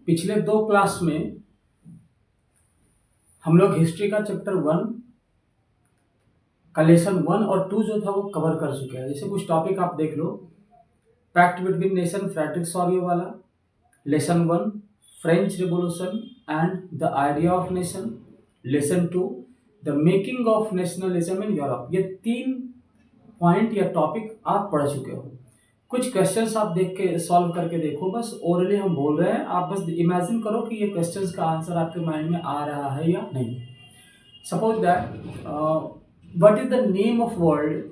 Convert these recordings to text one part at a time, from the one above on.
पिछले 2 क्लास में हम लोग हिस्ट्री का चैप्टर 1 का लेसन 1 और 2 जो था वो कवर कर चुके हैं। जैसे कुछ टॉपिक आप देख लो, पैक्ट बिटवीन नेशन फ्रेडरिक सॉरियो वाला, lesson 1 French revolution and the idea of nation, lesson 2 the making of nationalism in Europe. ये 3 पॉइंट या टॉपिक आप पढ़ चुके हो। कुछ क्वेश्चंस आप देख के सॉल्व करके देखो, बस ओरली हम बोल रहे हैं, आप बस इमेजिन करो कि ये क्वेश्चंस का आंसर आपके माइंड में आ रहा है या नहीं। Suppose that what is the name of word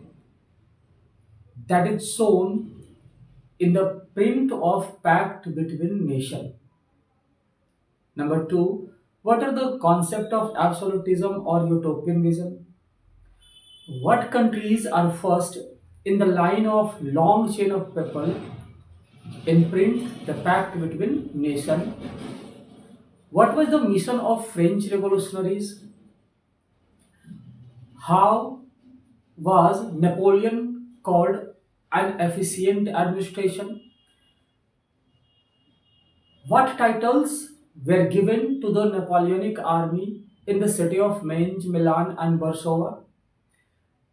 that is shown in the print of pact between nation. Number 2, what are the concept of absolutism or utopian vision? What countries are first in the line of long chain of people in print the pact between nation? What was the mission of French revolutionaries? How was Napoleon called an efficient administration? What titles were given to the Napoleonic army in the city of Mainz, Milan, and Warsaw?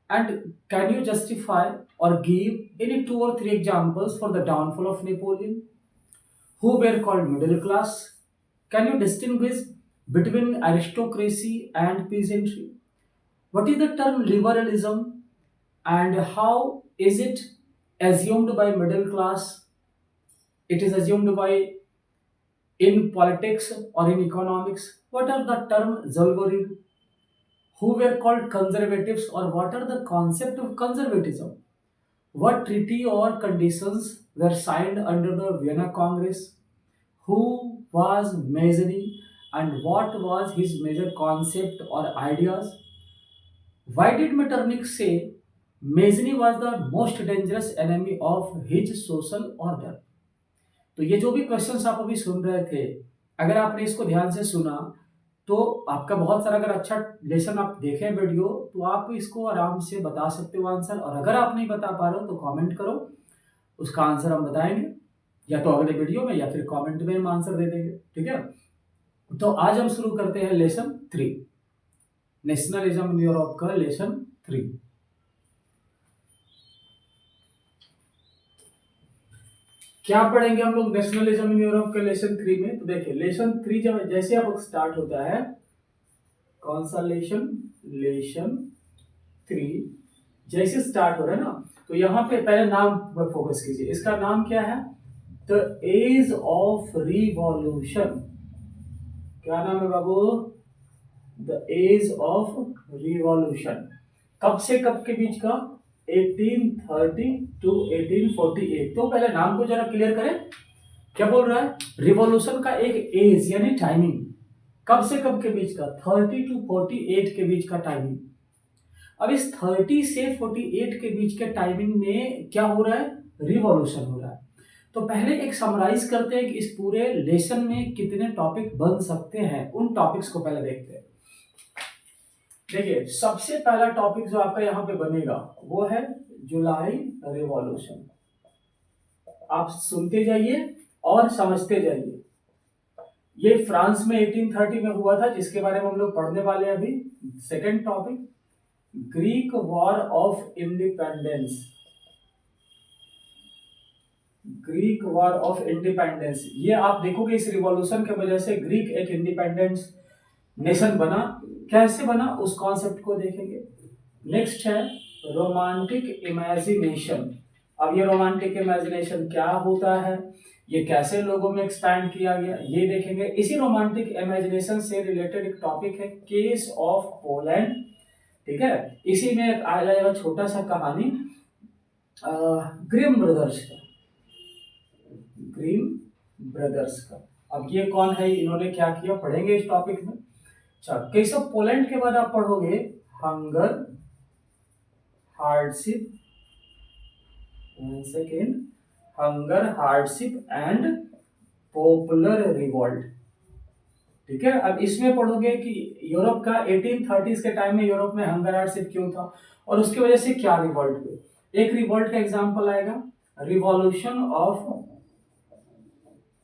And can you justify or give any 2 or 3 examples for the downfall of Napoleon? Who were called middle class? Can you distinguish between aristocracy and peasantry? What is the term liberalism and how is it assumed by middle class? It is assumed by in politics or in economics. What are the term Zolgorin? Who were called conservatives or what are the concept of conservatism? What treaty or conditions were signed under the Vienna Congress? Who was Mazarin and what was his major concept or ideas? Why did Metternich say Mazarin was the most dangerous enemy of his social order? तो ये जो भी questions आप अभी सुन रहे थे, अगर आपने इसको ध्यान से सुना तो आपका बहुत सारा, अगर अच्छा लेसन आप देखें वीडियो तो आप इसको आराम से बता सकते हो आंसर। और अगर आप नहीं बता पा रहे हो तो कमेंट करो, उसका आंसर हम बताएंगे या तो अगले वीडियो में या फिर कमेंट में हम आंसर दे देंगे। ठीक है, तो आज हम शुरू करते हैं लेसन 3, नेशनलिज्म इन यूरोप का लेसन 3। क्या पढ़ेंगे हम लोग नेशनलिज्म इन यूरोप के लेसन 3 में? तो देखिए लेसन 3 जब जैसे अब स्टार्ट होता है, कौन सा लेसन? लेसन 3 जैसे स्टार्ट हो रहा है ना, तो यहाँ पे पहले नाम पर फोकस कीजिए। इसका नाम क्या है? The age of revolution. क्या नाम है बाबू? The age of revolution. कब से कब के बीच का? 1830 टू 1848। तो पहले नाम को जरा क्लियर करें, क्या बोल रहा है? रिवॉल्यूशन का एक एज यानी टाइमिंग, कब से कब के बीच का? 30 टू 48 के बीच का टाइमिंग। अब इस 30 से 48 के बीच के टाइमिंग में क्या हो रहा है? रिवॉल्यूशन हो रहा है। तो पहले एक समराइज करते हैं कि इस पूरे लेसन में कितने टॉपिक बन सकते हैं, उन टॉपिक्स को पहले देखते हैं। देखिए सबसे पहला टॉपिक जो आपका यहाँ पे बनेगा वो है जुलाई रिवॉल्यूशन। आप सुनते जाइए और समझते जाइए। ये फ्रांस में 1830 में हुआ था, जिसके बारे में हम लोग पढ़ने वाले हैं अभी। Second topic, Greek war of independence. Greek war of independence, ये आप देखोगे इस रिवॉल्यूशन के वजह से ग्रीक एक इंडिपेंडेंस नेशन बना। कैसे बना उस कॉन्सेप्ट को देखेंगे। नेक्स्ट है रोमांटिक इमेजिनेशन। अब ये रोमांटिक इमेजिनेशन क्या होता है, ये कैसे लोगों में एक्सपैंड किया गया, ये देखेंगे। इसी रोमांटिक इमेजिनेशन से रिलेटेड एक टॉपिक है केस ऑफ पोलैंड। ठीक है, इसी में आ जाएगा छोटा सा कहानी ग्रिम ब्रदर्स का। ग्रिम ब्रदर्स का, अब ये कौन है, इन्होंने क्या किया, पढ़ेंगे इस टॉपिक में। केस ऑफ पोलैंड के बाद आप पढ़ोगे hunger, hardship, second hunger, hardship and popular revolt. ठीक है, अब इसमें पढ़ोगे कि यूरोप का 1830s के टाइम में यूरोप में हंगर, हार्डशिप क्यों था और उसकी वजह से क्या रिवॉल्ट हुए। एक रिवॉल्ट का एग्जांपल आएगा रिवॉल्यूशन ऑफ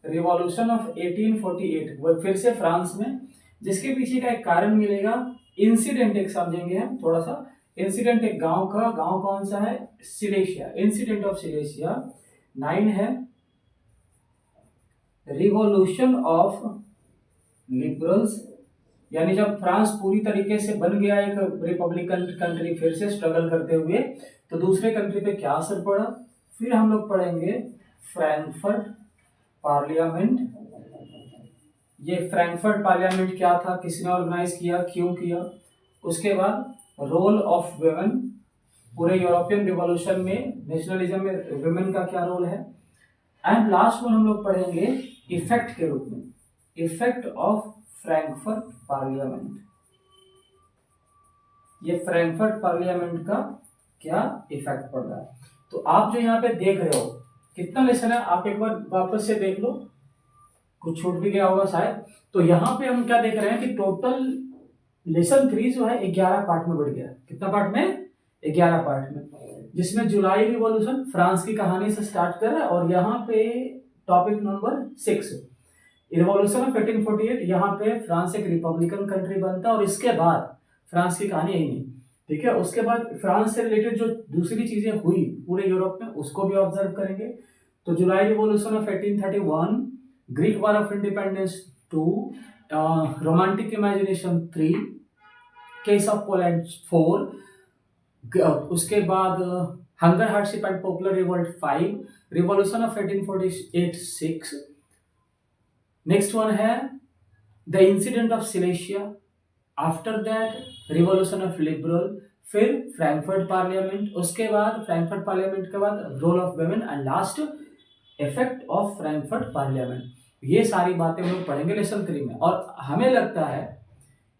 रिवॉल्यूशन ऑफ 1848, वो फिर से फ्रांस में, जिसके पीछे का एक कारण मिलेगा, इंसिडेंट एक समझेंगे हम थोड़ा सा। इंसिडेंट एक गांव का, गांव कौन सा है, सिलेशिया, इंसिडेंट ऑफ सिलेशिया। 9 है रिवॉल्यूशन ऑफ लिबरल्स, यानी जब फ्रांस पूरी तरीके से बन गया एक रिपब्लिकन कंट्री फिर से स्ट्रगल करते हुए, तो दूसरे कंट्री पे क्या असर पड़ा। फिर हम लोग पढ़ेंगे फ्रैंकफर्ट पार्लियामेंट। ये फ्रैंकफर्ट पार्लियामेंट क्या था, किसने ऑर्गेनाइज किया, क्यों किया। उसके बाद रोल ऑफ वुमेन, पूरे यूरोपियन रिवॉल्यूशन में नेशनलिज्म में वुमेन का क्या रोल है। एंड लास्ट में हम लोग पढ़ेंगे इफेक्ट के रूप में, इफेक्ट ऑफ फ्रैंकफर्ट पार्लियामेंट। ये फ्रैंकफर्ट पार्लियामेंट का क्या इफेक्ट पड़ रहा है। तो आप जो यहाँ पे देख रहे हो, कितना लेसन है, आप एक बार वापस से देख लो, कुछ छूट भी गया होगा शायद। तो यहाँ पे हम क्या देख रहे हैं कि टोटल लेसन 3 जो है 11 पार्ट में बढ़ गया। कितना पार्ट में, 11 पार्ट में, जिसमें जुलाई रिवॉल्यूशन फ्रांस की कहानी से स्टार्ट कर रहा है। और यहाँ पे टॉपिक नंबर 6 रिवॉल्यूशन ऑफ 1848, यहाँ पे फ्रांस एक रिपब्लिकन कंट्री बनता है और इसके बाद फ्रांस की कहानी यही नहीं, ठीक है। उसके बाद फ्रांस से रिलेटेड जो दूसरी चीजें हुई पूरे यूरोप में, उसको भी ऑब्जर्व करेंगे। तो July revolution of 1831, Greek war of independence 2, romantic imagination 3, case of Poland 4, उसके बाद hunger hardship and popular revolt 5, revolution of 1848 6, next one है the incident of Silesia, after that revolution of liberal, फिर Frankfurt parliament, उसके बाद Frankfurt parliament के बाद role of women and last effect of Frankfurt parliament. ये सारी बातें हम लोग पढ़ेंगे लेसन 3 में। और हमें लगता है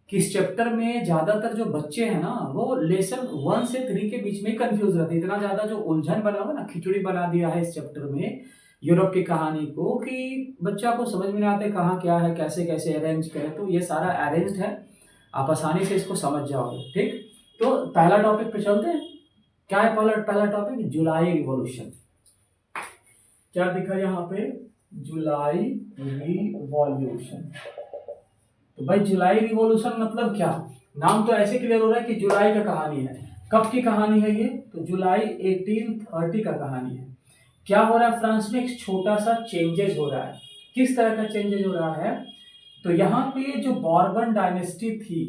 कि इस चैप्टर में ज्यादातर जो बच्चे हैं ना, वो लेसन 1 से 3 के बीच में कंफ्यूज रहते हैं। इतना ज्यादा जो उलझन बना हुआ ना, खिचड़ी बना दिया है इस चैप्टर में यूरोप की कहानी को, कि बच्चा को समझ में नहीं आते कहाँ क्या है, कैसे कैसे अरेंज करें। तो ये सारा अरेंज्ड है, आप आसानी से इसको समझ जाओगे, ठीक। तो पहला टॉपिक पे चलते हैं। क्या है पहला टॉपिक, जुलाई रिवॉल्यूशन। क्या दिखा यहाँ पे, जुलाई रिवॉल्यूशन। तो भाई जुलाई रिवॉल्यूशन मतलब क्या, नाम तो ऐसे क्लियर हो रहा है कि जुलाई का कहानी है। कब की कहानी है ये, तो जुलाई 1830 का कहानी है। क्या हो रहा है फ्रांस में, एक छोटा सा चेंजेस हो रहा है। किस तरह का चेंजेस हो रहा है, तो यहाँ पे जो बॉर्बन डायनेस्टी थी,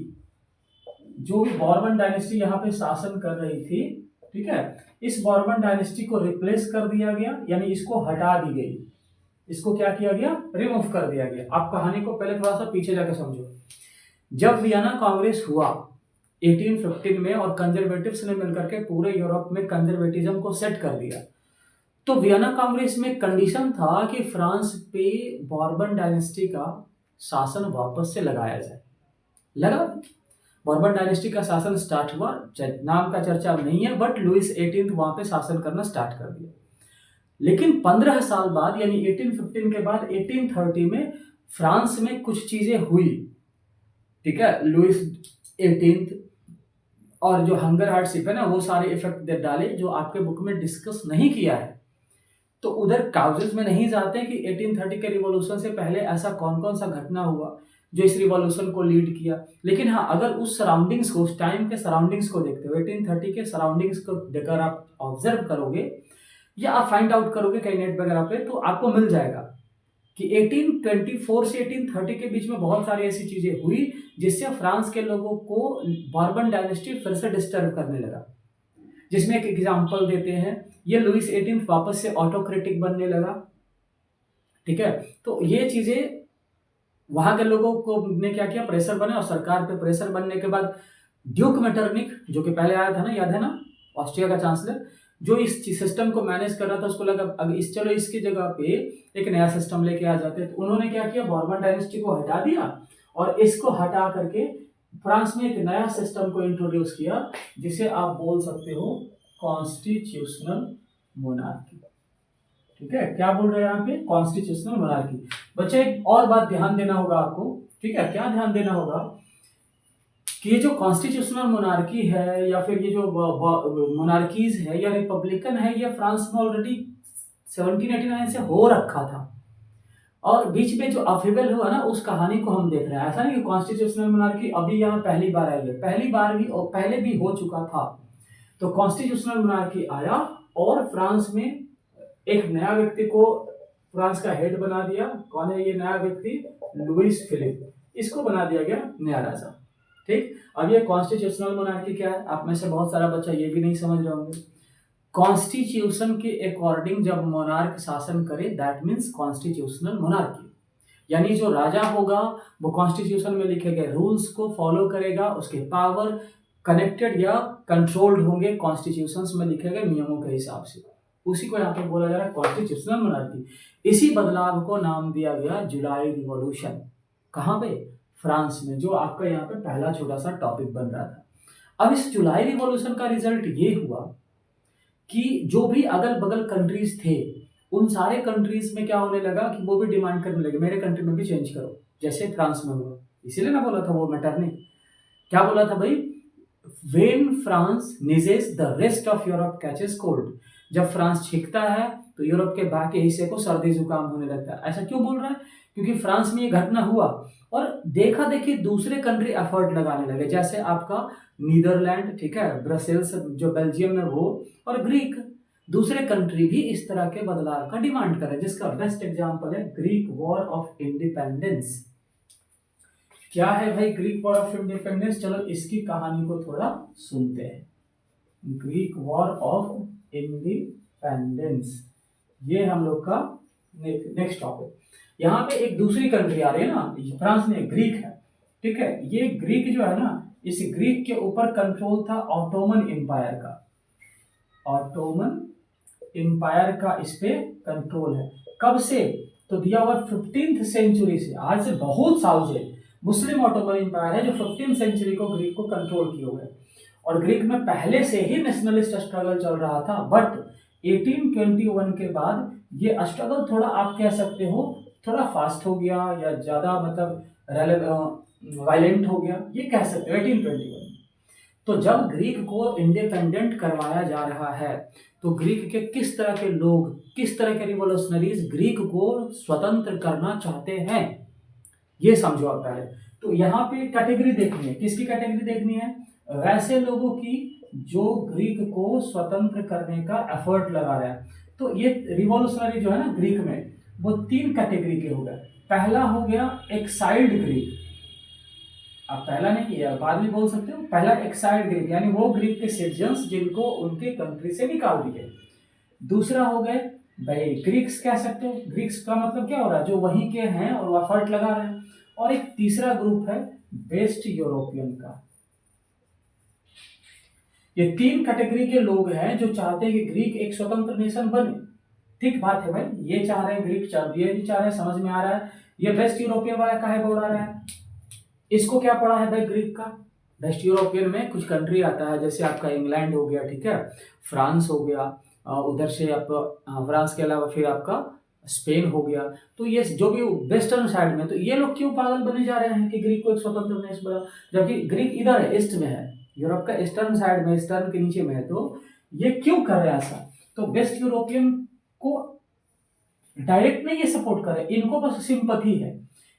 जो भी बॉर्बन डायनेस्टी यहाँ पे शासन कर रही थी, ठीक है, इस बॉर्बन डायनेस्टी को रिप्लेस कर दिया गया, यानी इसको हटा दी गई। इसको क्या किया गया, रिमूव कर दिया गया। आप कहानी को पहले थोड़ा सा पीछे जाकर समझो। जब वियना कांग्रेस हुआ 1815 में और कंजर्वेटिव्स ने मिलकर के पूरे यूरोप में कंजर्वेटिज्म को सेट कर दिया, तो वियना कांग्रेस में कंडीशन था कि फ्रांस पे बॉर्बन डायनेस्टी का शासन वापस से लगाया जाए। लगा, बॉर्बन डायनेस्टी का शासन स्टार्ट हुआ, नाम का चर्चा अब नहीं है, बट लुइस 18 वहां पे शासन करना स्टार्ट कर दिया। लेकिन 15 साल बाद, यानी 1815 के बाद 1830 में फ्रांस में कुछ चीजें हुई, ठीक है। लुइस 18 और जो हंगर हार्डशिप है ना, वो सारे इफेक्ट दे डाले जो आपके बुक में डिस्कस नहीं किया है। तो उधर काउजेस में नहीं जाते कि 1830 के रिवॉल्यूशन से पहले ऐसा कौन कौन सा घटना हुआ जो इस रिवॉल्यूशन को लीड किया। लेकिन हाँ, अगर उस सराउंडिंग्स को, उस टाइम के सराउंडिंग्स को देखते हो, 1830 के सराउंडिंग्स को देखकर आप ऑब्जर्व करोगे या आप फाइंड आउट करोगे कहीं नेट वगैरह पे, तो आपको मिल जाएगा कि 1824 से 1830 के बीच में बहुत सारी ऐसी चीजें हुई जिससे फ्रांस के लोगों को बॉर्बन डायनेस्टी फिर से डिस्टर्ब करने लगा। जिसमें एक एग्जांपल देते हैं, ये लुइस 18 वापस से ऑटोक्रेटिक बनने लगा, ठीक है। तो ये चीजें वहां के लोगों को ने क्या किया, प्रेशर बने, और सरकार पे प्रेशर बनने के बाद ड्यूक मेटरनिक, जो कि पहले आया था ना, याद है ना, ऑस्ट्रिया का चांसलर, जो इस सिस्टम को मैनेज कर रहा था, उसको लगा अब चलो इसकी जगह पे एक नया सिस्टम लेके आ जाते हैं। तो उन्होंने क्या किया, बॉर्बन डायनेस्टी को हटा दिया और इसको हटा करके फ्रांस में एक नया सिस्टम को इंट्रोड्यूस किया, जिसे आप बोल सकते हो कॉन्स्टिट्यूशनल मोनार्की, ठीक है। क्या बोल रहे हैं यहाँ पे, कॉन्स्टिट्यूशनल मोनार्की। बच्चे एक और बात ध्यान देना होगा आपको, ठीक है। क्या ध्यान देना होगा कि ये जो कॉन्स्टिट्यूशनल मोनार्की है या फिर ये जो मोनार्कीज है या रिपब्लिकन है, ये फ्रांस में ऑलरेडी 1789 से हो रखा था। और बीच में जो अपहेवल हुआ ना, उस कहानी को हम देख रहे हैं। ऐसा नहीं कि कॉन्स्टिट्यूशनल मोनार्की अभी यहाँ पहली बार आई है, पहली बार भी और पहले भी हो चुका था। तो कॉन्स्टिट्यूशनल मोनार्की आया और फ्रांस में एक नया व्यक्ति को फ्रांस का हेड बना दिया। कौन है ये नया व्यक्ति? लुइस फिलिप, इसको बना दिया गया नया राजा। ठीक, अब ये कॉन्स्टिट्यूशनल मोनार्की क्या है? आप में से बहुत सारा बच्चा ये भी नहीं समझ रहे होंगे। कॉन्स्टिट्यूशन के अकॉर्डिंग जब मोनार्क शासन करे, दैट मीन्स कॉन्स्टिट्यूशनल मोनार्की। यानी जो राजा होगा वो कॉन्स्टिट्यूशन में लिखे गए रूल्स को फॉलो करेगा, उसके पावर कनेक्टेड या कंट्रोल्ड होंगे कॉन्स्टिट्यूशंस में लिखे गए नियमों के हिसाब से। उसी को यहाँ पे बोला जा रहा है कॉन्स्टिट्यूशनल मोनार्की। इसी बदलाव को नाम दिया गया जुलाई रिवॉल्यूशन। कहाँ पे? फ्रांस में, जो आपका यहाँ पे पहला छोटा सा टॉपिक बन रहा था। अब इस जुलाई रिवॉल्यूशन का रिजल्ट ये हुआ कि जो भी अगल बगल कंट्रीज थे, उन सारे कंट्रीज में क्या होने लगा कि वो भी डिमांड करने लगे मेरे कंट्री में भी चेंज करो, जैसे फ्रांस में हुआ। इसीलिए ना बोला था वो मैटर नहीं, क्या बोला था भाई? When France नीजेस the rest of Europe catches cold. जब फ्रांस छींकता है तो यूरोप के बाकी हिस्से को सर्दी जुकाम होने लगता है। ऐसा क्यों बोल रहा है? क्योंकि फ्रांस में ये घटना हुआ और देखा देखी दूसरे कंट्री एफर्ट लगाने लगे, जैसे आपका नीदरलैंड, ठीक है, ब्रसेल्स जो बेल्जियम में वो, और ग्रीक। दूसरे कंट्री भी इस तरह के बदलाव का डिमांड करे, जिसका बेस्ट एग्जांपल है ग्रीक वॉर ऑफ इंडिपेंडेंस। क्या है भाई ग्रीक वॉर ऑफ इंडिपेंडेंस? चलो इसकी कहानी को थोड़ा सुनते हैं। ग्रीक वॉर ऑफ इंडिपेंडेंस, ये हम लोग का नेक्स्ट टॉपिक। यहाँ पे एक दूसरी कंट्री आ रही है ना, फ्रांस में ग्रीक है, ठीक है। ये ग्रीक जो है ना, इस ग्रीक के ऊपर कंट्रोल था ऑटोमन एम्पायर का। ऑटोमन एम्पायर का इस पे कंट्रोल है। कब से? तो दिया हुआ 15th सेंचुरी से, आज से बहुत साल से मुस्लिम ऑटोमन एम्पायर है जो 15th सेंचुरी को ग्रीक को कंट्रोल किए हुए। और ग्रीक में पहले से ही नेशनलिस्ट स्ट्रगल चल रहा था, बट 1821 के बाद ये स्ट्रगल थोड़ा, आप कह सकते हो, थोड़ा फास्ट हो गया या ज्यादा मतलब वायलेंट हो गया, ये कह सकते हो 1821। तो जब ग्रीक को इंडिपेंडेंट करवाया जा रहा है तो ग्रीक के किस तरह के लोग, किस तरह के रिवोल्यूशनरीज ग्रीक को स्वतंत्र करना चाहते हैं, ये समझो आप पहले। तो यहाँ पे कैटेगरी देखनी है, किसकी कैटेगरी देखनी है? वैसे लोगों की जो ग्रीक को स्वतंत्र करने का एफर्ट लगा रहे हैं। तो ये रिवोल्यूशनरी जो है ना ग्रीक में, वो 3 कैटेगरी के हो गए। पहला हो गया एक्साइल्ड ग्रीक, आप पहला नहीं किया, बाद में बोल सकते हो। पहला एक्साइल्ड ग्रीक, यानी वो ग्रीक के सिटीजन्स जिनको उनके कंट्री से निकाल दिए। दूसरा हो गए भाई ग्रीक्स, कह सकते हो, ग्रीक्स का मतलब क्या हो रहा है? जो वहीं के हैं और वो एफर्ट लगा रहे हैं। और एक तीसरा ग्रुप है वेस्ट यूरोपियन का। ये 3 कैटेगरी के लोग हैं जो चाहते हैं कि ग्रीक एक स्वतंत्र नेशन बने। ठीक बात है भाई, ये चाह रहे हैं ग्रीक, ये भी चाह रहे हैं, समझ में आ रहा है। ये वेस्ट यूरोपियन वाला काहे बोल रहा है? इसको क्या पढ़ा है भाई ग्रीक का? वेस्ट यूरोपियन में कुछ कंट्री आता है, जैसे आपका इंग्लैंड हो गया, ठीक है, फ्रांस हो गया, उधर से आप फ्रांस के अलावा फिर आपका स्पेन हो गया। तो ये जो भी वेस्टर्न साइड में, तो ये लोग क्यों पागल बने जा रहे हैं कि ग्रीक को एक स्वतंत्र देश बना, जबकि ग्रीक इधर है, ईस्ट में है, यूरोप का ईस्टर्न साइड में, ईस्टर्न के नीचे में है। तो ये क्यों कर रहे हैं ऐसा? तो वेस्ट यूरोपियन को डायरेक्ट नहीं ये सपोर्ट कर रहे, इनको बस सिंपथी है।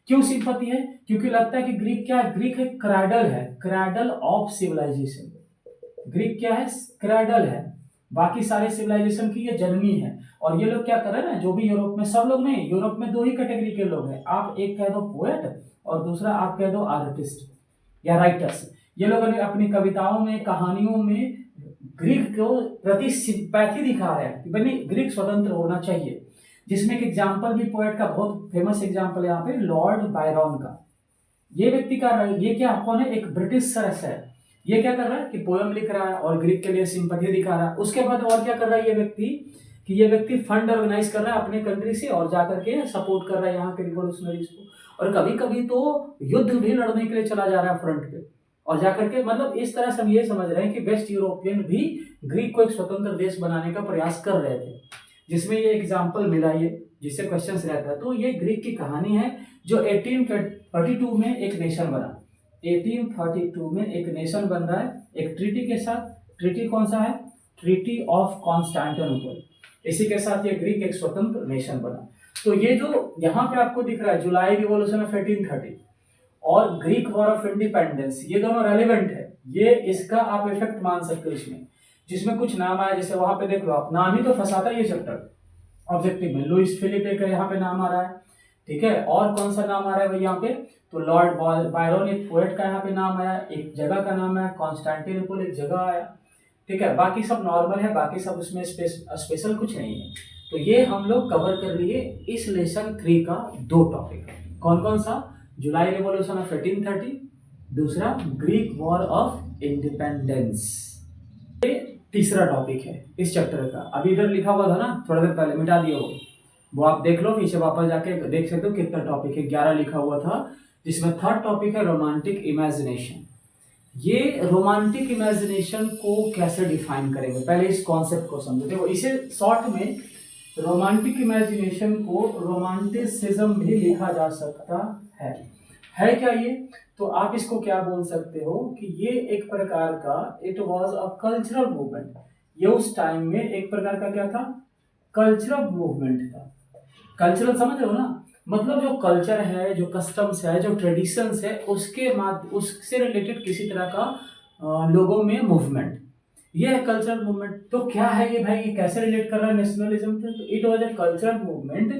क्यों सिंपथी है? क्योंकि लगता है कि ग्रीक क्या है? ग्रीक एक क्रैडल है, क्रैडल ऑफ सिविलाइजेशन। ग्रीक क्या है? क्रैडल है, बाकी सारे सिविलाइजेशन की ये जननी है। और ये लोग क्या कर रहे हैं ना, जो भी यूरोप में, सब लोग नहीं, यूरोप में 2 ही कैटेगरी के लोग हैं। आप एक कह दो पोएट और दूसरा आप कह दो आर्टिस्ट या राइटर्स। ये लोग अपनी कविताओं में, कहानियों में ग्रीक को प्रति सिंपैथी दिखा रहे हैं कि भाई ग्रीक स्वतंत्र होना चाहिए। जिसमें एक एग्जाम्पल भी पोएट का बहुत फेमस एग्जाम्पल है यहाँ पे, लॉर्ड बायरन का। ये व्यक्ति कर रहा है, ये क्या कौन है? एक ब्रिटिश सरस है। ये क्या कर रहा है कि पोएम लिख रहा है और ग्रीक के लिए सिंपैथी दिखा रहा है। उसके बाद और क्या कर रहा है ये व्यक्ति, कि ये व्यक्ति फंड ऑर्गेनाइज कर रहा है अपने कंट्री से और जाकर के सपोर्ट कर रहा है यहाँ के रिवोल्यूशनरीज को। और कभी कभी तो युद्ध भी लड़ने के लिए चला जा रहा है फ्रंट पे, और जाकर के, मतलब इस तरह से हम ये समझ रहे हैं कि वेस्ट यूरोपियन भी ग्रीक को एक स्वतंत्र देश बनाने का प्रयास कर रहे थे, जिसमें ये एग्जाम्पल मिला, ये जिससे क्वेश्चंस रहता है। तो ये ग्रीक की कहानी है जो 1832 में एक नेशन बना। 1832 में एक नेशन बन रहा है एक ट्रीटी के साथ। ट्रीटी कौन सा है? Treaty of Constantinople. इसी के साथ ये ग्रीक एक स्वतंत्र नेशन बना। तो ये जो यहाँ पे आपको दिख रहा है जुलाई रिवॉल्यूशन ऑफ 1830 और ग्रीक वॉर ऑफ इंडिपेंडेंस, ये दोनों रेलिवेंट है, ये इसका आप इफेक्ट मान सकते हो इसमें, जिसमें कुछ नाम आया, जैसे वहां पे देख लो आप, नाम ही तो फंसाता है ये चैप्टर ऑब्जेक्टिव में। लुइस फिलिपे का यहाँ पे नाम आ रहा है, ठीक है, और कौन सा नाम आ रहा है भाई यहाँ पे, तो लॉर्ड बायरन एक पोएट का यहाँ पे नाम आया, एक जगह का नाम आया, कॉन्स्टेंटिनोपल एक जगह आया, ठीक है, बाकी सब नॉर्मल है, बाकी सब उसमें स्पेशल कुछ नहीं है। तो ये हम लोग कवर कर लिए इस लेसन 3 का 2 टॉपिक। कौन कौन सा, जुलाई रिवॉल्यूशन ऑफ 1830, दूसरा ग्रीक वॉर ऑफ इंडिपेंडेंस। ये तीसरा टॉपिक है इस चैप्टर का। अभी इधर लिखा हुआ था ना थोड़ा देर पहले, मिटा दिया वो आप देख लो, पीछे वापस जाके देख सकते हो कितना टॉपिक है, 11 लिखा हुआ था, जिसमें थर्ड टॉपिक है रोमांटिक इमेजिनेशन। ये रोमांटिक इमेजिनेशन को कैसे डिफाइन करेंगे, पहले इस कॉन्सेप्ट को समझो। देखो इसे शॉर्ट में रोमांटिक इमेजिनेशन को रोमांटिसिज्म भी लिखा जा सकता है क्या ये, तो आप इसको क्या बोल सकते हो कि ये एक प्रकार का, it was a cultural movement. ये उस टाइम में एक प्रकार का क्या था, कल्चरल मूवमेंट था। कल्चरल समझ रहे हो ना, मतलब जो कल्चर है, जो कस्टम्स है, जो ट्रेडिशंस है, उससे रिलेटेड किसी तरह का लोगों में मूवमेंट, ये है कल्चरल मूवमेंट। तो क्या है ये भाई, ये कैसे रिलेट कर रहा है नेशनलिज्म से, तो it was a cultural movement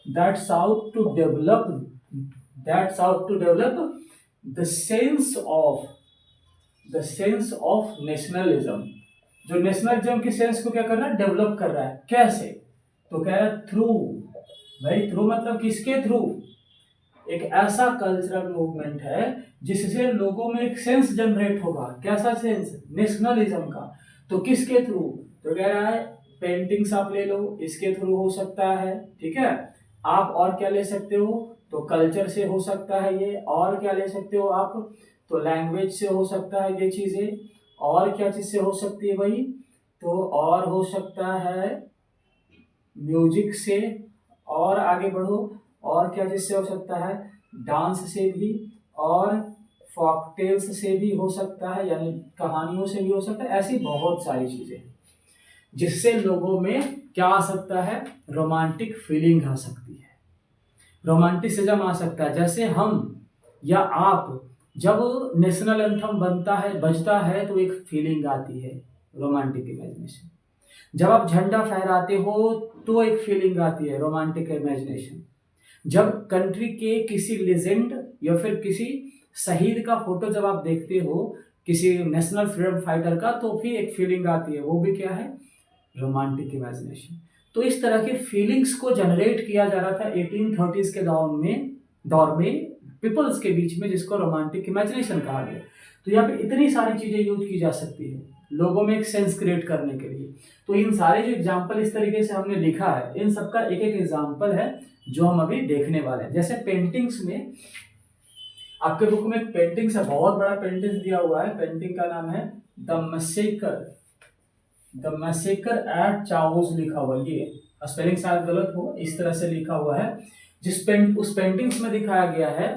that south to develop the sense of nationalism. जो नेशनलिज्म की सेंस को क्या कर रहा है, डेवलप कर रहा है। कैसे, तो कह रहा है थ्रू, भाई थ्रू मतलब किसके थ्रू, एक ऐसा कल्चरल मूवमेंट है जिससे लोगों में एक सेंस जनरेट होगा। कैसा सेंस, नेशनलिज्म का। तो किसके थ्रू, तो कह रहा है पेंटिंग्स आप ले लो, इसके थ्रू हो सकता है, ठीक है। आप और क्या ले सकते हो, तो कल्चर से हो सकता है ये, और क्या ले सकते हो आप, तो लैंग्वेज से हो सकता है ये चीजें, और क्या चीज से हो सकती है भाई, तो और हो सकता है म्यूजिक से, और आगे बढ़ो, और क्या चीज से हो सकता है, डांस से भी, और फॉकटेल्स से भी हो सकता है, यानी कहानियों से भी हो सकता है। ऐसी बहुत सारी चीजें जिससे लोगों में क्या आ सकता है, रोमांटिक फीलिंग आ सकती है, रोमांटिसिज्म आ सकता है। जैसे हम या आप जब नेशनल एंथम बनता है, बजता है, तो एक फीलिंग आती है, रोमांटिक इमेजिनेशन। जब आप झंडा फहराते हो तो एक फीलिंग आती है, रोमांटिक इमेजिनेशन। जब कंट्री के किसी लेजेंड या फिर किसी शहीद का फोटो जब आप देखते हो, किसी नेशनल फ्रीडम फाइटर का, तो फिर एक फीलिंग आती है, वो भी क्या है, रोमांटिक इमेजिनेशन। तो इस तरह के फीलिंग्स को जनरेट किया जा रहा था 1830s के दौर में पीपल्स के बीच में, जिसको रोमांटिक इमेजिनेशन कहा गया। तो यहाँ पे इतनी सारी चीजें यूज की जा सकती है लोगों में एक सेंस क्रिएट करने के लिए। तो इन सारे जो एग्जाम्पल इस तरीके से हमने लिखा है, इन सबका एक एक एग्जाम्पल है जो हम अभी देखने वाले हैं। जैसे पेंटिंग्स में, आपके बुक में एक पेंटिंग्स है, बहुत बड़ा पेंटिंग दिया हुआ है, पेंटिंग का नाम है द मैसेकर एट चाओस लिखा हुआ है। ये स्पेलिंग शायद गलत हो, इस तरह से लिखा हुआ है। उस पेंटिंग्स में दिखाया गया है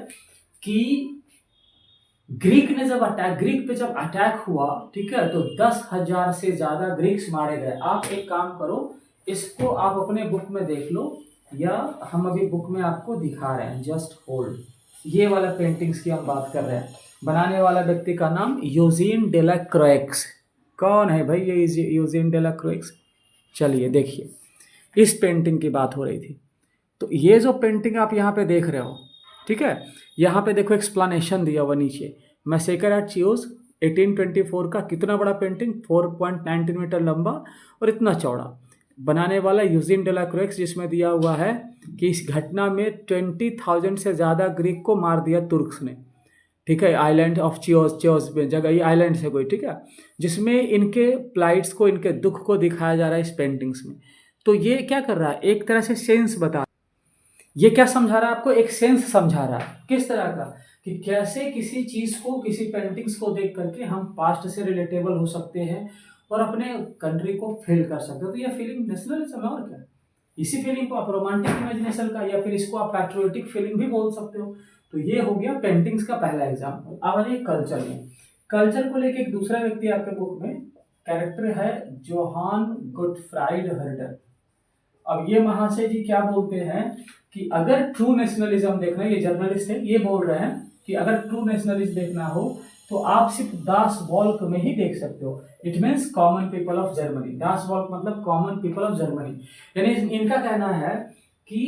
कि ग्रीक पे जब अटैक हुआ, ठीक है, तो 10,000 से ज्यादा ग्रीक्स मारे गए। आप एक काम करो, इसको आप अपने बुक में देख लो, या हम अभी बुक में आपको दिखा रहे हैं, जस्ट होल्ड। ये वाला पेंटिंग्स की हम बात कर रहे हैं। बनाने वाला व्यक्ति का नाम यूजीन डेलाक्रोइक्स। कौन है भाई ये यूजीन डेलाक्रोइक्स? चलिए देखिए, इस पेंटिंग की बात हो रही थी। तो ये जो पेंटिंग आप यहाँ पे देख रहे हो, ठीक है, यहाँ पे देखो एक्सप्लेनेशन दिया हुआ नीचे, मैसेकर एट चियोस 1824 का। कितना बड़ा पेंटिंग, 4.19 मीटर लंबा और इतना चौड़ा। बनाने वाला यूजीन डेलाक्रोइक्स, जिसमें दिया हुआ है कि इस घटना में 20,000 से ज़्यादा ग्रीक को मार दिया तुर्क्स ने, ठीक है, आइलैंड ऑफ चियोस में जगह, ये आइलैंड से कोई, ठीक है, जिसमें इनके प्लाइट्स को, इनके दुख को दिखाया जा रहा है इस पेंटिंग्स में। तो ये क्या कर रहा है, एक तरह से सेंस बता, ये क्या समझा रहा है आपको, एक सेंस समझा रहा है। किस तरह का, कि कैसे किसी चीज को, किसी पेंटिंग्स को देख करके हम पास्ट से रिलेटेबल हो सकते हैं और अपने कंट्री को फील कर सकते हो। तो ये फीलिंग नेशनलिज्म है, और क्या। इसी फीलिंग को आप रोमांटिक इमेजिनेशन का, या फिर इसको आप पैट्रियोटिक फीलिंग भी बोल सकते हो। तो ये हो गया पेंटिंग्स का पहला एग्जाम्पल। अब आइए कल्चर में। कल्चर को लेके एक दूसरा व्यक्ति आपके बुक में कैरेक्टर है जोहान गुटफ्राइड हर्डर। अब ये महाशय जी क्या बोलते हैं कि अगर ट्रू नेशनलिज्म देखना, ये जर्नलिस्ट है, ये बोल रहे हैं कि अगर ट्रू नेशनलिज्म देखना हो तो आप सिर्फ दास वॉल्क में ही देख सकते हो। It means common people of Germany. Das walk मतलब कॉमन पीपल ऑफ जर्मनी, यानी इनका कहना है कि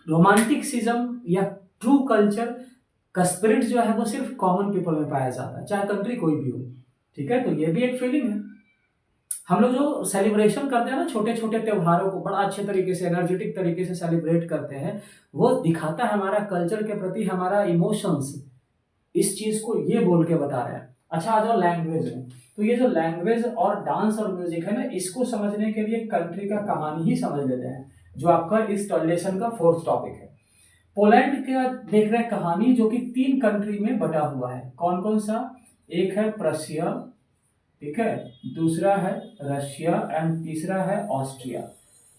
रोमांटिसिज्म या ट्रू कल्चर का स्पिरिट जो है वो सिर्फ कॉमन पीपल में पाया जाता है, चाहे कंट्री कोई भी हो। ठीक है, तो ये भी एक फीलिंग है। हम लोग जो सेलिब्रेशन करते हैं ना छोटे छोटे त्योहारों को, बड़ा अच्छे तरीके से एनर्जेटिक तरीके से सेलिब्रेट करते हैं, वो दिखाता है हमारा कल्चर के प्रति हमारा इमोशंस। इस चीज को ये बोल के बता रहे हैं। अच्छा, आ जाओ लैंग्वेज में। तो ये जो लैंग्वेज और डांस और म्यूजिक है ना, इसको समझने के लिए कंट्री का कहानी ही समझ लेते हैं, जो आपका इस लेसन का फोर्थ टॉपिक है। पोलैंड का देख रहे हैं कहानी, जो कि 3 कंट्री में बटा हुआ है। कौन कौन सा? एक है प्रशिया, ठीक है, दूसरा है रशिया एंड तीसरा है ऑस्ट्रिया।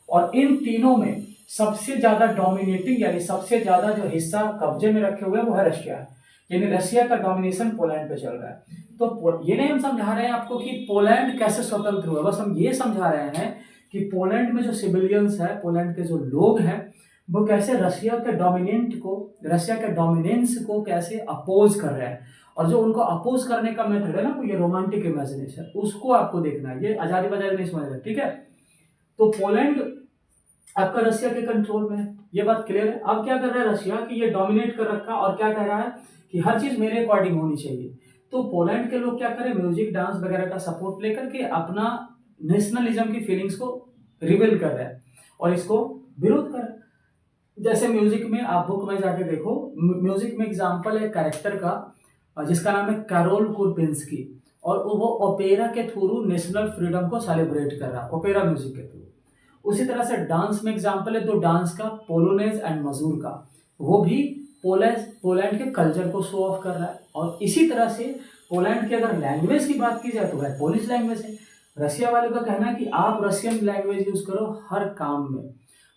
और इन तीनों में सबसे ज्यादा डोमिनेटिंग यानी सबसे ज्यादा जो हिस्सा कब्जे में रखे हुए हैं वो है रशिया, यानी रशिया का डोमिनेशन पोलैंड पे चल रहा है। तो ये नहीं हम समझा रहे हैं आपको कि पोलैंड कैसे स्वतंत्र हुआ, बस हम ये समझा रहे हैं कि पोलैंड में जो सिविलियंस है, पोलैंड के जो लोग हैं, वो कैसे रशिया के रशिया के डोमिनेंस को कैसे अपोज कर रहे हैं। और जो उनको अपोज करने का मेथड है ना, वो ये रोमांटिक इमेजिनेशन, उसको आपको देखना है। ये आजादी बाजादी नहीं समझ रहे, ठीक है। तो पोलैंड आपका रशिया के कंट्रोल में है, ये बात क्लियर है। अब क्या कर रहा है रशिया कि ये डोमिनेट कर रखा, और क्या कह रहा है कि हर चीज मेरे अकॉर्डिंग होनी चाहिए। तो पोलैंड के लोग क्या करें, म्यूजिक डांस वगैरह का सपोर्ट लेकर के अपना नेशनलिज्म की फीलिंग्स को रिवील कर रहे हैं और इसको विरोध कर रहे हैं। जैसे म्यूजिक में आप बुक में जाके देखो, म्यूजिक में एग्जांपल है कैरेक्टर का जिसका नाम है कैरोल कुरपिंस्की, और वो ओपेरा के थ्रू नेशनल फ्रीडम को सेलिब्रेट कर रहा है, ओपेरा म्यूजिक के थ्रू। उसी तरह से डांस में एग्जांपल है तो डांस का पोलोनेज एंड मजूर का, वो भी पोलैंड के कल्चर को शो ऑफ कर रहा है। और इसी तरह से पोलैंड की अगर लैंग्वेज की बात की जाए तो वह पोलिश लैंग्वेज है। रशिया वालों का कहना है कि आप रशियन लैंग्वेज यूज करो हर काम में,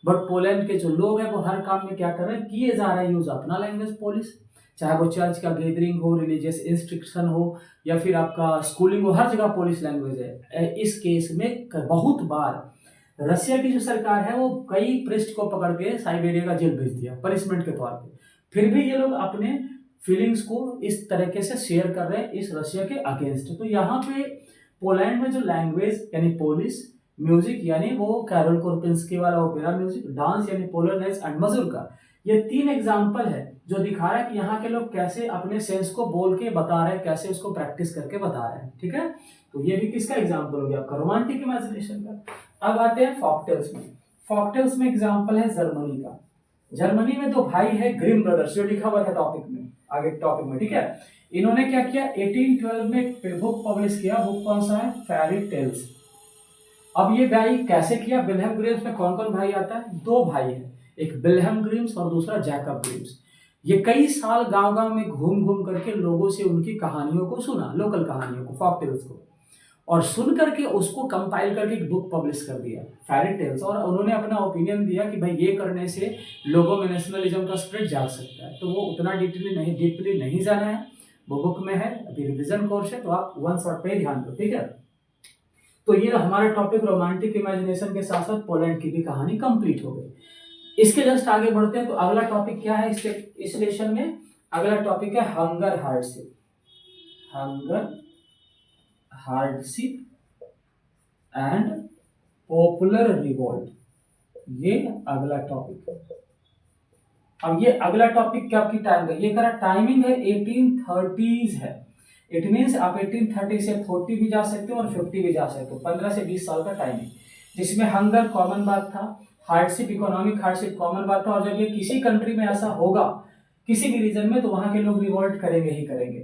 बट पोलैंड के जो लोग हैं वो हर काम में क्या कर रहे हैं, किए जा रहे हैं यूज अपना लैंग्वेज पोलिश। चाहे वो चर्च का गैदरिंग हो, रिलीजियस इंस्ट्रक्शन हो, या फिर आपका स्कूलिंग हो, हर जगह पोलिश लैंग्वेज है। इस केस में बहुत बार रशिया की जो सरकार है वो कई पृष्ठ को पकड़ के साइबेरिया का जेल भेज दिया पनिशमेंट के तौर पे। फिर भी ये लोग अपने फीलिंग्स को इस तरीके से शेयर कर रहे हैं इस रशिया के अगेंस्ट। तो यहाँ पे पोलैंड में जो लैंग्वेज यानी पोलिश, म्यूजिक यानी वो कैरोल कुरपिंस्की वाला ओपेरा म्यूजिक, डांस यानी पोलोनेज एंड मजूर का, ये 3 एग्जाम्पल है जो दिखा रहा है कि यहाँ के लोग कैसे अपने सेंस को बोल के बता रहे हैं, कैसे उसको प्रैक्टिस करके बता रहे हैं। ठीक है, तो ये भी किसका एग्जाम्पल हो गया, आपका रोमांटिक इमेजिनेशन का। अब आते हैं फॉकटेल्स में। फॉकटेल्स में एग्जाम्पल है जर्मनी का। जर्मनी में 2 भाई है ग्रिम ब्रदर्स, जो लिखा हुआ था टॉपिक में, आगे टॉपिक में, ठीक है। इन्होंने क्या किया, 1812 में एक बुक पब्लिश किया। बुक कौन सा है, फेरी टेल्स। अब ये भाई कैसे किया, विल्हेम ग्रिम्स में कौन कौन भाई आता है, 2 भाई है, एक विल्हेम ग्रिम्स और दूसरा जैकब ग्रिम्स। ये कई साल गांव गांव में घूम घूम करके लोगों से उनकी कहानियों को सुना, लोकल कहानियों को, फॉकटेल्स को, और सुन करके उसको कंपाइल करके एक बुक पब्लिश कर दिया, फेरी टेल्स। और उन्होंने अपना ओपिनियन दिया कि भाई ये करने से लोगों में नेशनलिज्म का स्पिरिट जाग सकता है। तो वो उतना डीपली नहीं जाना है, वो बुक में है, अभी रिविजन कोर्स है, तो आप 1 शॉट पे ध्यान दो, ठीक है। तो ये हमारा टॉपिक रोमांटिक इमेजिनेशन के साथ साथ पोलैंड की भी कहानी कंप्लीट हो गई। इसके जस्ट आगे बढ़ते हैं। तो अगला टॉपिक क्या है इस सेशन में, अगला टॉपिक है hunger hardship. Hunger hardship and popular revolt, ये अगला टॉपिक है। अब ये अगला टॉपिक क्या आपकी टाइम का, ये करा टाइमिंग है 1830s है। इट मीन्स आप 1830 से 40 भी जा सकते हो और 50 भी जा सकते हो, 15 से 20 साल का टाइमिंग, जिसमें हंगर कॉमन बात था, हार्डशिप, इकोनॉमिक हार्डशिप कॉमन बात था। और जब ये किसी कंट्री में ऐसा होगा, किसी भी रीजन में, तो वहां के लोग रिवोल्ट करेंगे ही करेंगे।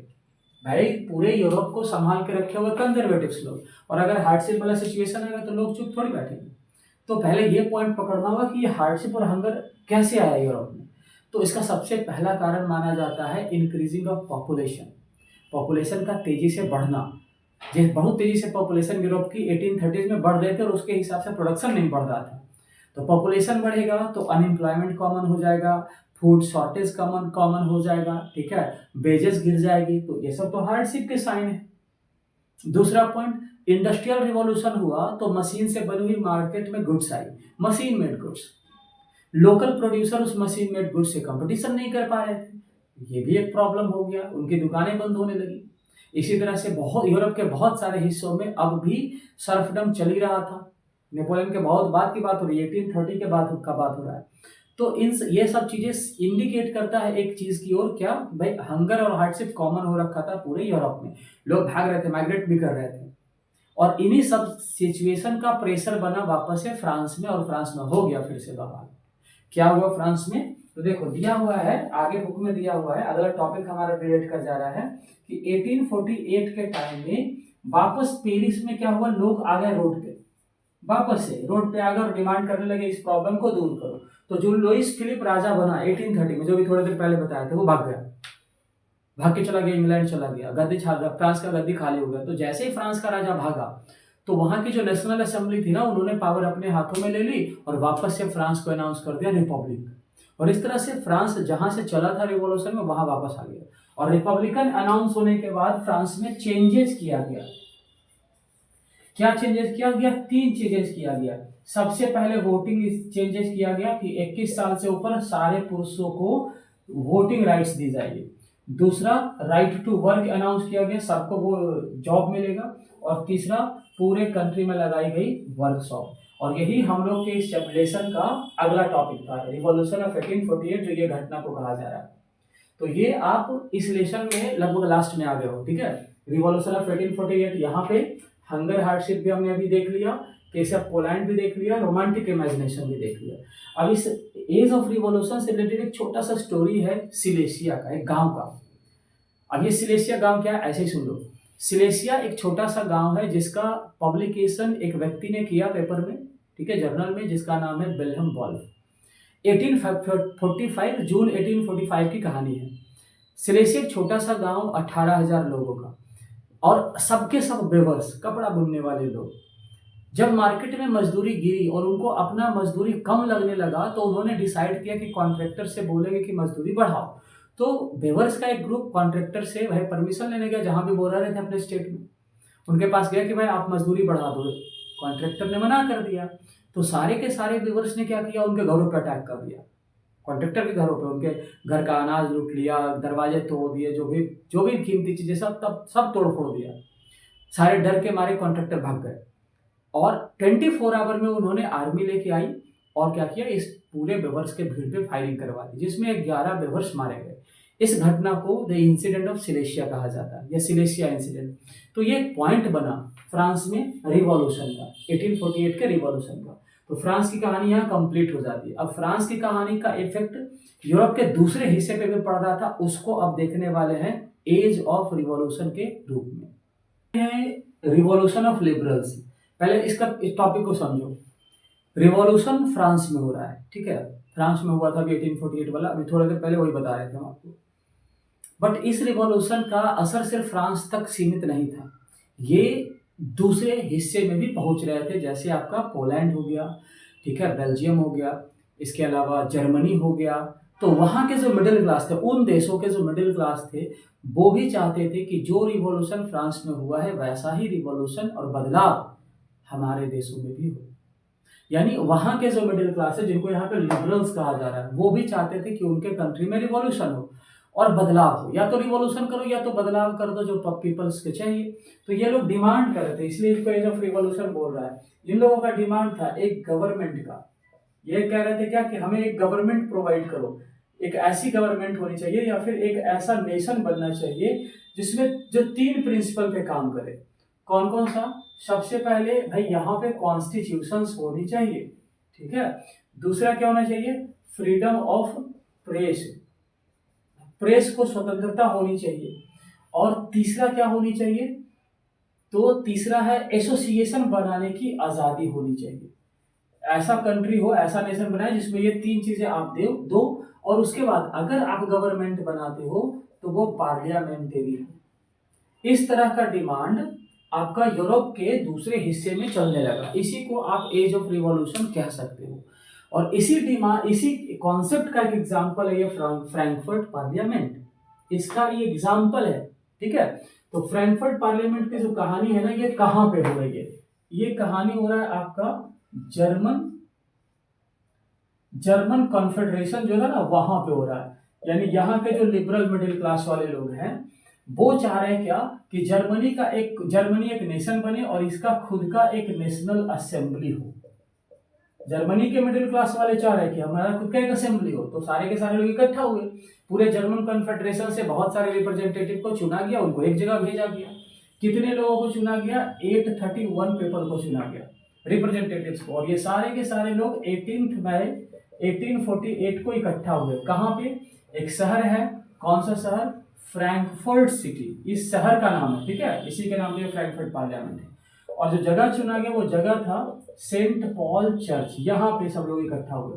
भाई पूरे यूरोप को संभाल के रखे हुए कंजर्वेटिव्स लोग, और अगर हार्डशिप वाला सिचुएशन आएगा तो लोग चुप थोड़ी बैठेंगे। तो पहले ये पॉइंट पकड़ना होगा कि ये हार्डशिप और हंगर कैसे आया यूरोप में। तो इसका सबसे पहला कारण माना जाता है इंक्रीजिंग ऑफ पॉपुलेशन, पॉपुलेशन का तेजी से बढ़ना। जिस बहुत तेजी से पॉपुलेशन यूरोप की 1830s में बढ़ रहे थे और उसके हिसाब से प्रोडक्शन नहीं बढ़ रहा था। तो पॉपुलेशन बढ़ेगा तो अनएम्प्लॉयमेंट कॉमन हो जाएगा, फूड शॉर्टेज कॉमन हो जाएगा, ठीक है, वेजेस गिर जाएगी। तो ये सब तो हार्डशिप के साइन है। दूसरा पॉइंट, इंडस्ट्रियल रिवॉल्यूशन हुआ तो मशीन से बनी हुई मार्केट में गुड्स आई, machine made goods. Local producer उस मशीन मेड गुड्स से कंपटीशन नहीं कर पा रहे थे, ये भी एक प्रॉब्लम हो गया, उनकी दुकानें बंद होने लगी। इसी तरह से बहुत यूरोप के बहुत सारे हिस्सों में अब भी सर्फडम चल ही रहा था। नेपोलियन के बहुत बाद की बात हो रही है, 1830 के बाद का बात हो रहा है। तो इन ये सब चीजें इंडिकेट करता है एक चीज की ओर, क्या भाई, हंगर और हार्डशिप कॉमन हो रखा था पूरे यूरोप में, लोग भाग रहे थे, माइग्रेट भी कर रहे थे। और इन्हीं सब सिचुएशन का प्रेशर बना वापस से फ्रांस में, और फ्रांस में हो गया फिर से बवाल। क्या हुआ फ्रांस में, तो देखो दिया हुआ है आगे बुक में, दिया हुआ है अगला टॉपिक हमारा रिलेट कर जा रहा है कि 1848 के टाइम में वापस पेरिस में क्या हुआ, लोग आ गए रोड पे, वापस से रोड पे आ गए और डिमांड करने लगे इस प्रॉब्लम को दूर करो। तो जो लुइस फिलिप राजा बना 1830 में, जो भी थोड़ी देर पहले बताया था, वो भाग गया, भाग के चला गया, इंग्लैंड चला गया, गद्दी छा गया, फ्रांस का गद्दी खाली हो गया। तो जैसे ही फ्रांस का राजा भागा तो वहां की जो नेशनल असेंबली थी ना, उन्होंने पावर अपने हाथों में ले ली और वापस से फ्रांस को अनाउंस कर दिया रिपब्लिक। और इस तरह से फ्रांस जहां से चला था रिवॉल्यूशन में, वहां वापस आ गया। और रिपब्लिकन अनाउंस होने के बाद फ्रांस में चेंजेस किया गया। क्या चेंजेस किया गया, 3 चेंजेस किया गया। सबसे पहले वोटिंग चेंजेस किया गया कि 21 साल से ऊपर सारे पुरुषों को वोटिंग राइट्स दी जाएगी। दूसरा, राइट टू वर्क अनाउंस किया गया, सबको वो जॉब मिलेगा। और तीसरा, पूरे कंट्री में लगाई गई वर्कशॉप। और यही हम लोग के इस लेसन का अगला टॉपिक था, रिवॉल्यूशन ऑफ 1848, जो ये घटना को कहा जा रहा है। तो ये आप इस लेसन में लगभग लास्ट में आ गए हो, ठीक है। रिवॉल्यूशन ऑफ 1848 यहाँ पे हंगर हार्डशिप भी हमने अभी देख लिया, केस ऑफ पोलैंड भी देख लिया, रोमांटिक इमेजिनेशन भी देख लिया। अब इस एज ऑफ रिवॉल्यूशन से रिलेटेड एक छोटा सा स्टोरी है सिलेसिया का, एक गांव का। अब ये सिलेसिया गांव क्या है, ऐसे ही सुन लो। सिलेसिया एक छोटा सा गांव है जिसका पब्लिकेशन एक व्यक्ति ने किया पेपर में, ठीक है, जर्नल में, जिसका नाम है विल्हेम वॉल्फ। 1845 जून 1845 की कहानी है। सिलेसिया एक छोटा सा गांव, 18,000 लोगों का, और सबके सब बेवर्स, कपड़ा बुनने वाले लोग। जब मार्केट में मजदूरी गिरी और उनको अपना मजदूरी कम लगने लगा, तो उन्होंने डिसाइड किया कि कॉन्ट्रैक्टर से बोलेंगे कि मजदूरी बढ़ाओ। तो बेवर्स का एक ग्रुप कॉन्ट्रैक्टर से भाई परमिशन लेने गया, जहां भी बोल रहे थे अपने स्टेट में, उनके पास गया कि भाई आप मजदूरी बढ़ा दो। कॉन्ट्रैक्टर ने मना कर दिया। तो सारे के सारे बेवर्स ने क्या किया, उनके घरों पर अटैक कर दिया, कॉन्ट्रैक्टर के घरों पे, उनके घर का अनाज लूट लिया, दरवाजे तोड़ दिए, जो भी कीमती चीजें सब तोड़ फोड़ दिया। सारे डर के मारे कॉन्ट्रैक्टर भाग गए। और 24 आवर में उन्होंने आर्मी लेके आई और क्या किया, इस पूरे बेवर्स के भीड़ पे फायरिंग करवा दी, जिसमें 11 बेवर्स मारे गए। इस घटना को द इंसिडेंट ऑफ सिलेसिया कहा जाता है, या सिलेसिया इंसिडेंट। तो ये एक पॉइंट बना फ्रांस में रिवॉल्यूशन का, 1848 के रिवॉल्यूशन का। तो फ्रांस की कहानी यहाँ कंप्लीट हो जाती है। अब फ्रांस की कहानी का इफेक्ट यूरोप के दूसरे हिस्से पे भी पड़ रहा था, उसको अब देखने वाले हैं एज ऑफ रिवॉल्यूशन के रूप में। Revolution of liberals. पहले इस टॉपिक को समझो। रिवॉल्यूशन फ्रांस में हो रहा है, ठीक है, फ्रांस में हुआ था अभी 1848 वाला, अभी थोड़ी देर पहले वही बता रहे थे हम आपको। बट इस रिवॉल्यूशन का असर सिर्फ फ्रांस तक सीमित नहीं था, ये दूसरे हिस्से में भी पहुंच रहे थे, जैसे आपका पोलैंड हो गया, ठीक है, बेल्जियम हो गया, इसके अलावा जर्मनी हो गया। तो वहाँ के जो मिडिल क्लास थे, उन देशों के जो मिडिल क्लास थे, वो भी चाहते थे कि जो रिवॉल्यूशन फ्रांस में हुआ है वैसा ही रिवॉल्यूशन और बदलाव हमारे देशों में भी हो। यानी वहाँ के जो मिडिल क्लास है, जिनको यहाँ पे लिबरल्स कहा जा रहा है, वो भी चाहते थे कि उनके कंट्री में रिवॉल्यूशन हो और बदलाव हो। या तो रिवॉल्यूशन करो या तो बदलाव कर दो, जो पीपल्स के चाहिए। तो ये लोग डिमांड कर रहे थे, इसलिए इसको एज ऑफ रिवॉल्यूशन बोल रहा है। जिन लोगों का डिमांड था एक गवर्नमेंट का, ये कह रहे थे क्या कि हमें एक गवर्नमेंट प्रोवाइड करो, एक ऐसी गवर्नमेंट होनी चाहिए या फिर एक ऐसा नेशन बनना चाहिए जिसमें जो 3 प्रिंसिपल पे काम करे। कौन कौन सा? सबसे पहले भाई यहाँ पे कॉन्स्टिट्यूशंस होनी चाहिए, ठीक है। दूसरा क्या होना चाहिए? फ्रीडम ऑफ प्रेस, प्रेस को स्वतंत्रता होनी चाहिए। और तीसरा क्या होनी चाहिए? तो तीसरा है एसोसिएशन बनाने की आजादी होनी चाहिए। ऐसा कंट्री हो, ऐसा नेशन बनाए जिसमें ये 3 चीजें आप दो। और उसके बाद अगर आप गवर्नमेंट बनाते हो तो वो पार्लियामेंटरी हो। इस तरह का डिमांड आपका यूरोप के दूसरे हिस्से में चलने लगा। इसी को आप एज ऑफ रिवॉल्यूशन कह सकते हो। और इसी कॉन्सेप्ट का एक एग्जांपल है ये फ्रैंकफर्ट पार्लियामेंट, इसका ये एग्जांपल है, ठीक है। तो फ्रैंकफर्ट पार्लियामेंट की जो कहानी है ना, ये कहाँ पे हो रही है? ये कहानी हो रहा है आपका जर्मन जर्मन कॉन्फेडरेशन जो है ना, वहां पे हो रहा है। यानी यहाँ के जो लिबरल मिडिल क्लास वाले लोग हैं, वो चाह रहे हैं क्या कि जर्मनी एक नेशन बने और इसका खुद का एक नेशनल असेंबली हो। जर्मनी के मिडिल क्लास वाले चाह रहे हैं कि हमारा खुद का एक असेंबली हो। तो सारे के सारे लोग इकट्ठा हुए, पूरे जर्मन कॉन्फेडरेशन से बहुत सारे रिप्रेजेंटेटिव को चुना गया, उनको एक जगह भेजा गया। कितने लोगों को चुना गया? 831 पीपल को चुना गया, रिप्रेजेंटेटिव्स को। और ये सारे के सारे लोग 18 मई 1848 को इकट्ठा हुए। कहाँ पे? एक शहर है, कौन सा शहर? फ्रैंकफर्ट सिटी, इस शहर का नाम है, ठीक है, इसी के नाम पे फ्रैंकफर्ट पार्लियामेंट है। और जो जगह चुना गया वो जगह था सेंट पॉल चर्च। यहाँ पे सब लोग इकट्ठा हुए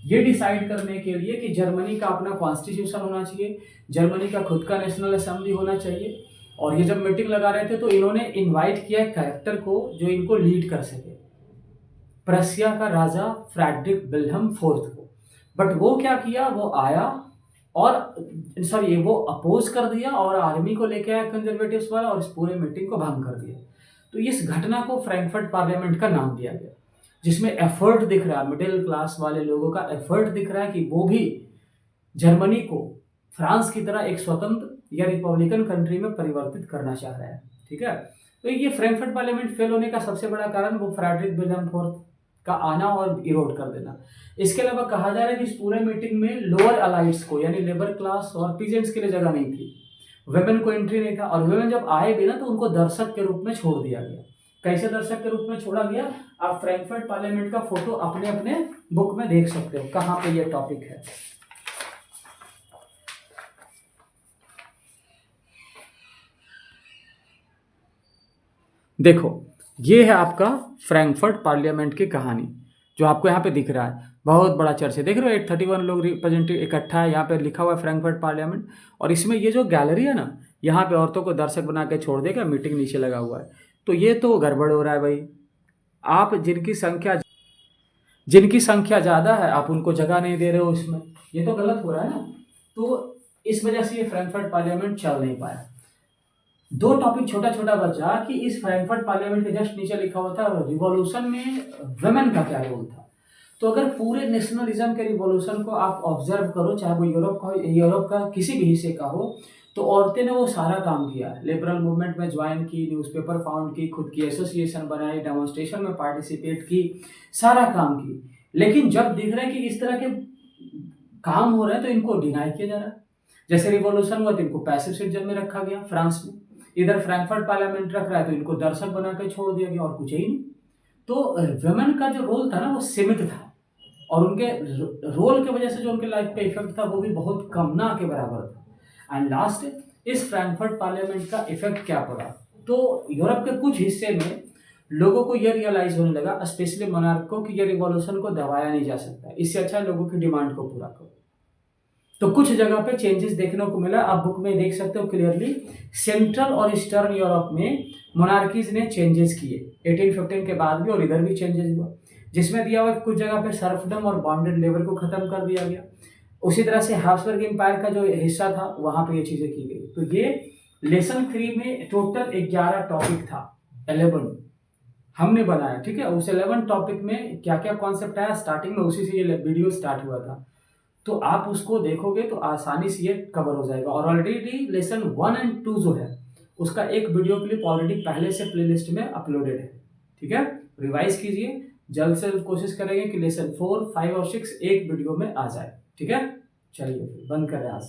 ये डिसाइड करने के लिए कि जर्मनी का अपना कॉन्स्टिट्यूशन होना चाहिए, जर्मनी का खुद का नेशनल असेंबली होना चाहिए। और ये जब मीटिंग लगा रहे थे तो इन्होंने इनवाइट किया कैरेक्टर को जो इनको लीड कर सके, प्रशिया का राजा फ्रेडरिक विल्हेम फोर्थ को। बट वो क्या किया, वो आया और वो अपोज कर दिया और आर्मी को लेके आया कंजर्वेटिव्स वाला, और इस पूरे मीटिंग को भंग कर दिया। तो इस घटना को फ्रैंकफर्ट पार्लियामेंट का नाम दिया गया, जिसमें एफर्ट दिख रहा है, मिडिल क्लास वाले लोगों का एफर्ट दिख रहा है कि वो भी जर्मनी को फ्रांस की तरह एक स्वतंत्र या रिपब्लिकन कंट्री में परिवर्तित करना चाह रहा है, ठीक है। तो ये फ्रैंकफर्ट पार्लियामेंट फेल होने का सबसे बड़ा कारण वो फ्रेडरिक विल्हेम फोर्थ का आना और इरोड कर देना। इसके अलावा कहा जा रहा है कि इस पूरे मीटिंग में लोअर अलाइट्स को, यानी लेबर क्लास और पीजेंट्स के लिए जगह नहीं थी, वेमेन को एंट्री नहीं था। और वेमेन जब आए भी ना तो उनको दर्शक के रूप में छोड़ दिया गया। कैसे दर्शक के रूप में छोड़ा गया? आप फ्रैंकफर्ट पार्लियामेंट का फोटो अपने अपने बुक में देख सकते हो, कहाँ पे ये टॉपिक है। देखो, ये है आपका फ्रैंकफर्ट पार्लियामेंट की कहानी, जो आपको यहाँ पे दिख रहा है। बहुत बड़ा चर्च है, देख रहे हो, 831 लोग रिप्रेजेंटेटिव इकट्ठा है। यहाँ पे लिखा हुआ है फ्रैंकफर्ट पार्लियामेंट। और इसमें ये जो गैलरी है ना, यहाँ पे औरतों को दर्शक बना के छोड़ देगा, मीटिंग नीचे लगा हुआ है। तो ये तो गड़बड़ हो रहा है भाई। आप जिनकी संख्या ज़्यादा है, आप उनको जगह नहीं दे रहे हो इसमें, ये तो गलत हो रहा है ना। तो इस वजह से ये फ्रैंकफर्ट पार्लियामेंट चल नहीं पाया। दो टॉपिक छोटा छोटा बचा कि इस फ्रैंकफर्ट पार्लियामेंट के जस्ट नीचे लिखा हुआ था रिवॉल्यूशन में वुमेन का क्या रोल था। तो अगर पूरे नेशनलिज्म के रिवॉल्यूशन को आप ऑब्जर्व करो, चाहे वो यूरोप का किसी भी हिस्से का हो, तो औरतें ने वो सारा काम किया। लिबरल मूवमेंट में ज्वाइन की, न्यूज़पेपर फाउंड की, खुद की एसोसिएशन बनाई, डेमोन्स्ट्रेशन में पार्टिसिपेट की, सारा काम की। लेकिन जब दिख रहा है कि इस तरह के काम हो रहे हैं तो इनको डिनाई किया जा रहा है। जैसे रिवॉल्यूशन हुआ तो इनको पैसिव सिटीजन में रखा गया फ्रांस में, इधर फ्रैंकफर्ट पार्लियामेंट रख रहा है तो इनको दर्शक बना के छोड़ दिया गया, और कुछ ही नहीं। तो वुमेन का जो रोल था ना वो सीमित था, और उनके रोल की वजह से जो उनके लाइफ पे इफेक्ट था वो भी बहुत कम ना के बराबर था। एंड लास्ट, इस फ्रैंकफर्ट पार्लियामेंट का इफेक्ट क्या पड़ा? तो यूरोप के कुछ हिस्से में लोगों को यह रियलाइज होने लगा, स्पेशली मोनार्क को, कि यह रिवॉल्यूशन को दबाया नहीं जा सकता, इससे अच्छा लोगों की डिमांड को पूरा करो। तो कुछ जगह पे चेंजेस देखने को मिला। आप बुक में देख सकते हो क्लियरली, सेंट्रल और ईस्टर्न यूरोप में मोनार्कीज ने चेंजेस किए 1815 के बाद भी, और इधर भी चेंजेस हुआ, जिसमें दिया हुआ कुछ जगह पे सर्फडम और बॉन्डेड लेबर को खत्म कर दिया गया। उसी तरह से हाब्सबर्ग एम्पायर का जो हिस्सा था वहां पे ये चीजें की गई। तो ये लेसन 3 में टोटल 11 टॉपिक था, 11 हमने बनाया, ठीक है। उस 11 टॉपिक में क्या क्या कॉन्सेप्ट आया स्टार्टिंग में, उसी से ये वीडियो स्टार्ट हुआ था। तो आप उसको देखोगे तो आसानी से ये कवर हो जाएगा। और ऑलरेडी लेसन 1 और 2 जो है उसका एक वीडियो क्लिप ऑलरेडी पहले से प्लेलिस्ट में अपलोडेड है, ठीक है। रिवाइज कीजिए, जल्द से जल्द कोशिश करेंगे कि लेसन 4, 5 और 6 एक वीडियो में आ जाए, ठीक है। चलिए बंद करें आज।